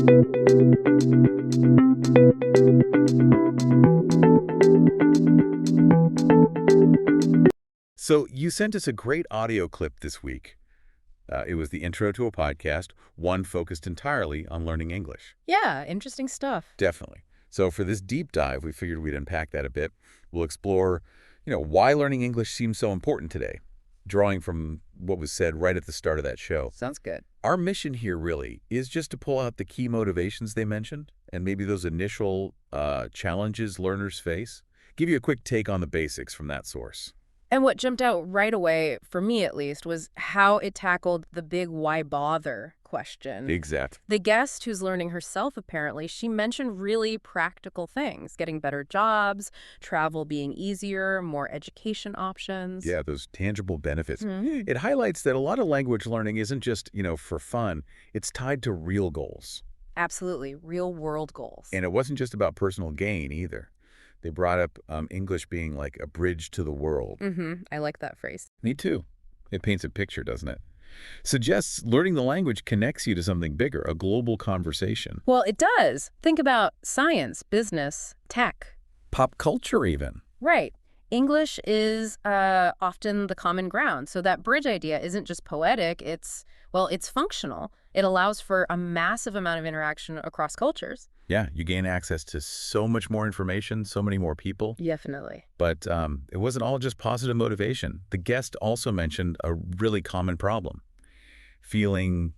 So you sent us a great audio clip this week. It was the intro to a podcast, one focused entirely on learning English. Yeah, interesting stuff. Definitely. So for this deep dive, we figured we'd unpack that a bit. We'll explore, why learning English seems so important today, drawing from what was said right at the start of that show. Sounds good. Our mission here really is just to pull out the key motivations they mentioned and maybe those initial challenges learners face. Give you a quick take on the basics from that source. And what jumped out right away, for me at least, was how it tackled the big why bother question. Exact. The guest, who's learning herself apparently, she mentioned really practical things, getting better jobs, travel being easier, more education options. Yeah, those tangible benefits. Mm-hmm. It highlights that a lot of language learning isn't just, for fun. It's tied to real goals. Absolutely, real world goals. And it wasn't just about personal gain either. They brought up English being like a bridge to the world. I like that phrase. Me too. It paints a picture, doesn't it? Suggests learning the language connects you to something bigger, a global conversation. Well, it does. Think about science, business, tech. Pop culture even. Right. English is often the common ground. So that bridge idea isn't just poetic, it's functional. It allows for a massive amount of interaction across cultures. Yeah, you gain access to so much more information, so many more people. Definitely. But it wasn't all just positive motivation. The guest also mentioned a really common problem, feeling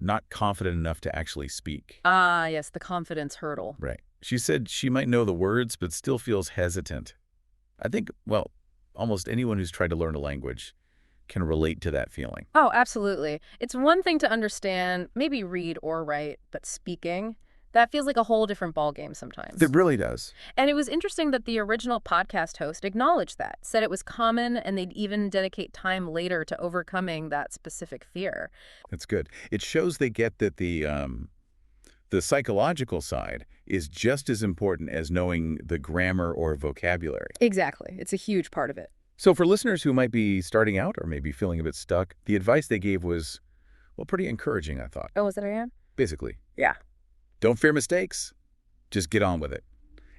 not confident enough to actually speak. Ah, yes, the confidence hurdle. Right. She said she might know the words, but still feels hesitant. I think, almost anyone who's tried to learn a language can relate to that feeling. Oh, absolutely. It's one thing to understand, maybe read or write, but speaking, that feels like a whole different ballgame sometimes. It really does. And it was interesting that the original podcast host acknowledged that, said it was common, and they'd even dedicate time later to overcoming that specific fear. That's good. It shows they get that the psychological side is just as important as knowing the grammar or vocabulary. Exactly. It's a huge part of it. So for listeners who might be starting out or maybe feeling a bit stuck, the advice they gave was, pretty encouraging, I thought. Oh, was that Ariane? Basically. Yeah. Don't fear mistakes. Just get on with it.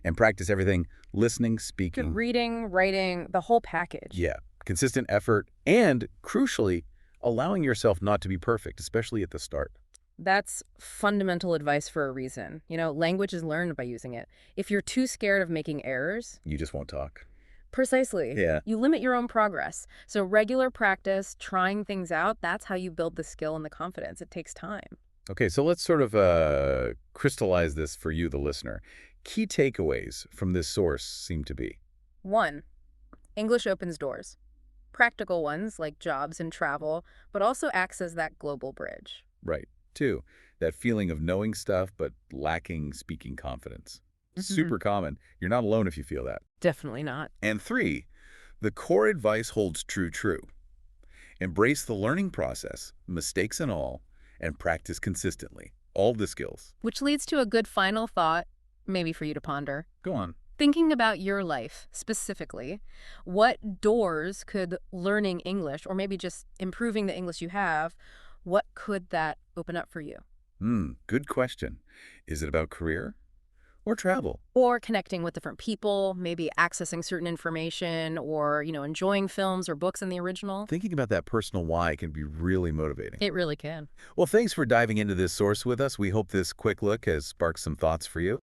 And practice everything, listening, speaking. Reading, writing, the whole package. Yeah. Consistent effort and, crucially, allowing yourself not to be perfect, especially at the start. That's fundamental advice for a reason. Language is learned by using it. If you're too scared of making errors... You just won't talk. Precisely. Yeah. You limit your own progress. So regular practice, trying things out, that's how you build the skill and the confidence. It takes time. Okay, so let's sort of crystallize this for you, the listener. Key takeaways from this source seem to be: 1, English opens doors. Practical ones like jobs and travel, but also acts as that global bridge. Right. 2, that feeling of knowing stuff but lacking speaking confidence. Super common. You're not alone if you feel that. Definitely not. And 3, the core advice holds true. Embrace the learning process, mistakes and all, and practice consistently. All the skills. Which leads to a good final thought, maybe for you to ponder. Go on. Thinking about your life specifically, what doors could learning English, or maybe just improving the English you have, what could that open up for you? Good question. Is it about career or travel? Or connecting with different people, maybe accessing certain information, or, enjoying films or books in the original? Thinking about that personal why can be really motivating. It really can. Well, thanks for diving into this source with us. We hope this quick look has sparked some thoughts for you.